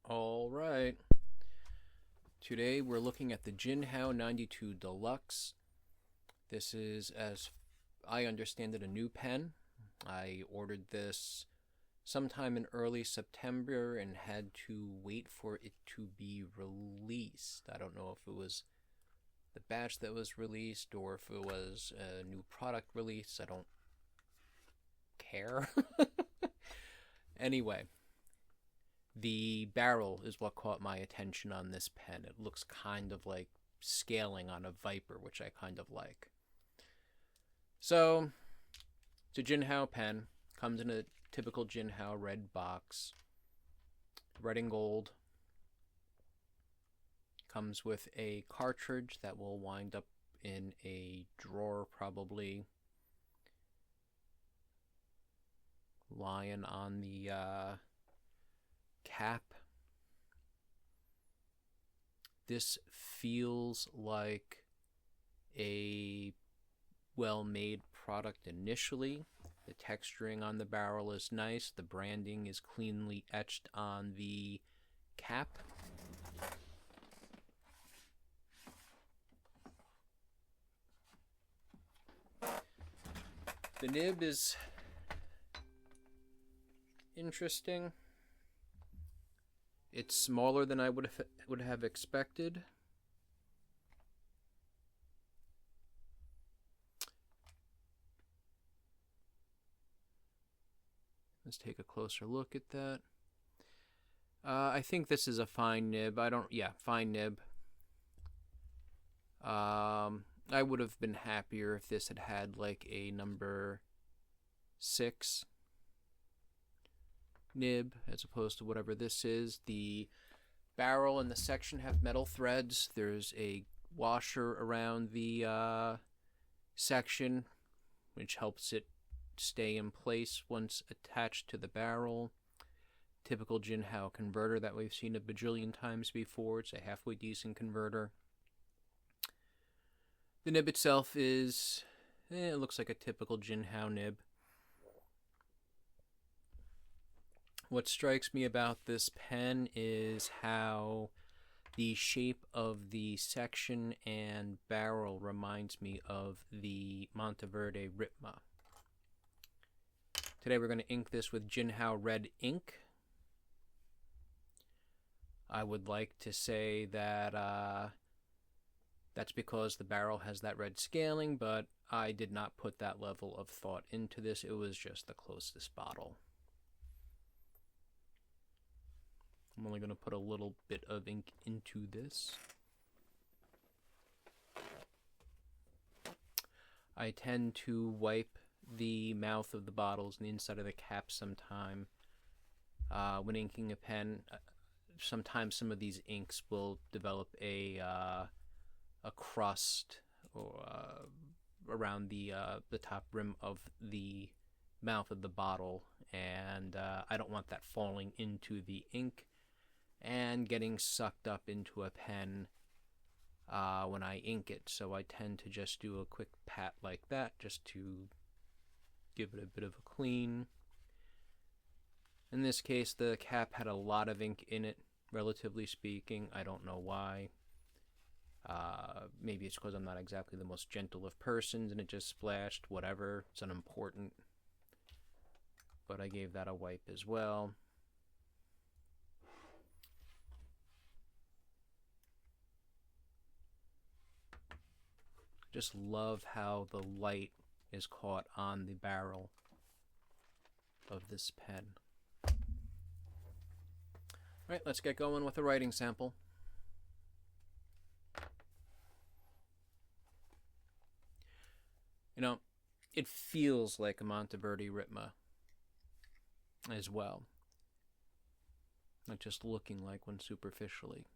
All right. Today we're looking at the Jinhao 92 Deluxe. This is, as I understand it, a new pen. I ordered this sometime in early September and had to wait for it to be released. I don't know if it was the batch that was released or if it was a new product release. I don't care. Anyway, the barrel is what caught my attention on this pen. It looks kind of like scaling on a Viper, which I kind of like. So, it's a Jinhao pen. Comes in a typical Jinhao Red box. Red and gold. Comes with a cartridge that will wind up in a drawer, probably. Lying on the cap. This feels like a well-made product initially. The texturing on the barrel is nice. The branding is cleanly etched on the cap. The nib is interesting. It's smaller than I would have expected. Let's take a closer look at that. I think this is a fine nib. Fine nib. I would have been happier if this had had like a number 6 nib as opposed to whatever this is. The barrel and the section have metal threads. There's a washer around the section which helps it stay in place once attached to the barrel. Typical Jinhao converter that we've seen a bajillion times before. It's a halfway decent converter. The nib itself is, it looks like a typical Jinhao nib. What strikes me about this pen is how the shape of the section and barrel reminds me of the Monteverde Ritma. Today we're going to ink this with Jinhao Red ink. I would like to say that that's because the barrel has that red scaling, but I did not put that level of thought into this. It was just the closest bottle. I'm only going to put a little bit of ink into this. I tend to wipe the mouth of the bottles and the inside of the cap sometime when inking a pen. Sometimes some of these inks will develop a crust or around the top rim of the mouth of the bottle, and I don't want that falling into the ink and getting sucked up into a pen when I ink it. So I tend to just do a quick pat like that just to give it a bit of a clean. In this case, the cap had a lot of ink in it, relatively speaking. I don't know why. Maybe it's because I'm not exactly the most gentle of persons and it just splashed. Whatever, it's unimportant. But I gave that a wipe as well. Just love how the light is caught on the barrel of this pen. Alright, let's get going with a writing sample. You know, it feels like a Monteverde Ritma as well. Not just looking like one superficially.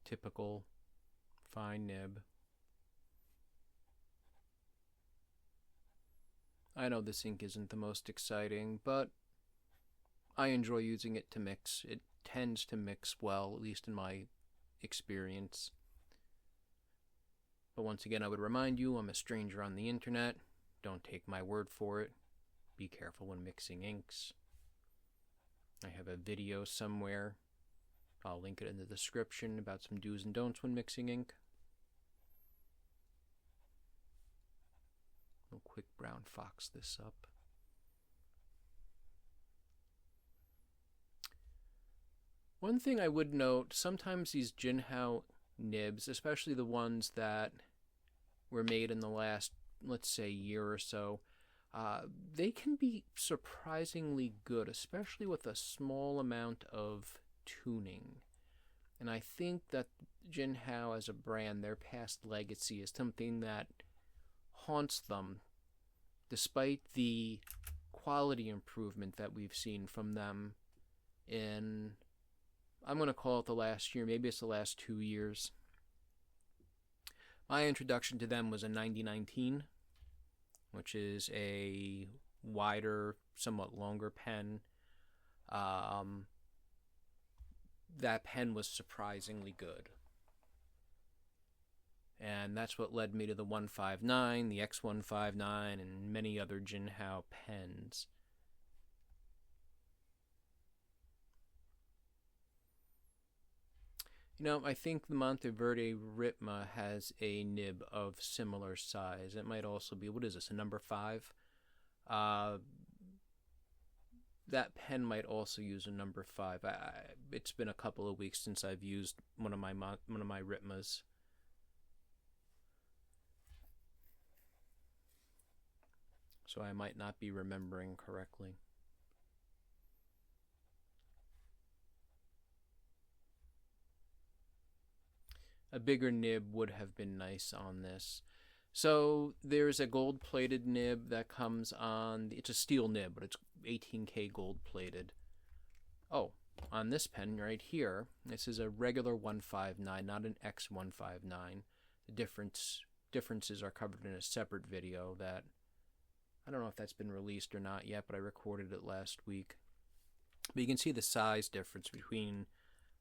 Typical fine nib. I know this ink isn't the most exciting, but I enjoy using it to mix. It tends to mix well, at least in my experience. But once again, I would remind you, I'm a stranger on the internet. Don't take my word for it. Be careful when mixing inks. I have a video somewhere. I'll link it in the description about some do's and don'ts when mixing ink. We'll quick brown fox this up. One thing I would note, sometimes these Jinhao nibs, especially the ones that were made in the last, let's say, year or so, they can be surprisingly good, especially with a small amount of tuning. And I think that Jinhao as a brand, their past legacy is something that haunts them, despite the quality improvement that we've seen from them in, I'm going to call it the last year, maybe it's the last 2 years. My introduction to them was in 9019, which is a wider, somewhat longer pen. That pen was surprisingly good. And that's what led me to the 159, the X159, and many other Jinhao pens. You know, I think the Monteverde Ritma has a nib of similar size. It might also be, what is this, a number 5? That pen might also use a number 5. It's been a couple of weeks since I've used one of my Ritmas. So I might not be remembering correctly. A bigger nib would have been nice on this. So there's a gold-plated nib that comes on, it's a steel nib, but it's 18K gold-plated. Oh, on this pen right here, this is a regular 159, not an X159. The differences are covered in a separate video that, I don't know if that's been released or not yet, but I recorded it last week. But you can see the size difference between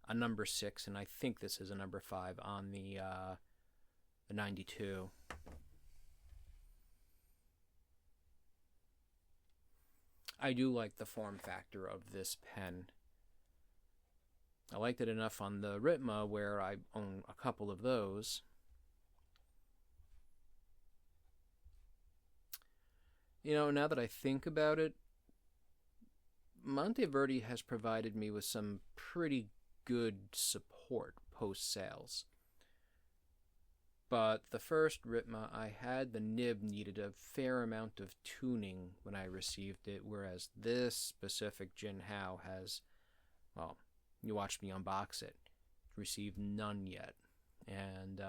a number 6, and I think this is a number 5 on the 92. I do like the form factor of this pen. I liked it enough on the Ritma where I own a couple of those. You know, now that I think about it, Monteverde has provided me with some pretty good support post-sales. But the first Ritma I had, the nib needed a fair amount of tuning when I received it, whereas this specific Jinhao has, well, you watched me unbox it, received none yet. And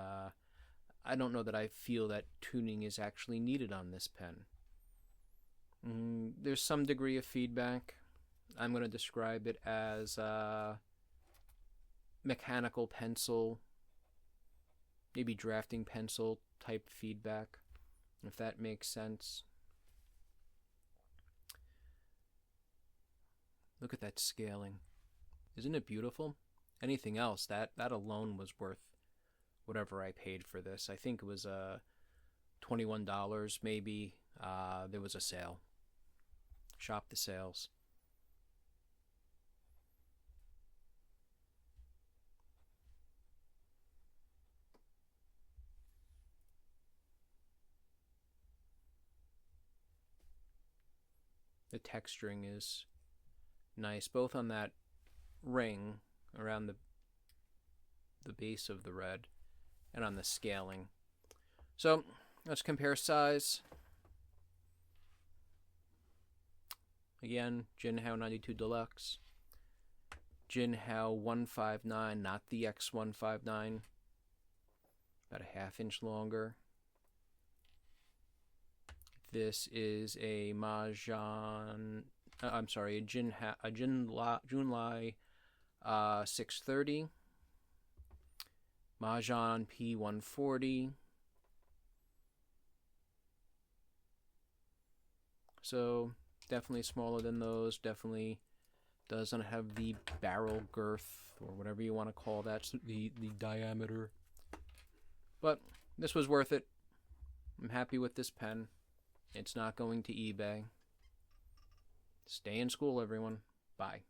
I don't know that I feel that tuning is actually needed on this pen. There's some degree of feedback. I'm going to describe it as mechanical pencil, maybe drafting pencil type feedback, if that makes sense. Look at that scaling. Isn't it beautiful? Anything else, that alone was worth whatever I paid for this. I think it was $21 maybe. There was a sale. Shop the sales. The texturing is nice, both on that ring around the base of the red and on the scaling. So let's compare size. Again, Jinhao 92 Deluxe, Jinhao 159, not the X159, about a half-inch longer. This is a Junlai 630. Majohn P140. So definitely smaller than those. Definitely doesn't have the barrel girth or whatever you want to call that, the diameter. But this was worth it. I'm happy with this pen. It's not going to eBay. Stay in school, everyone. Bye.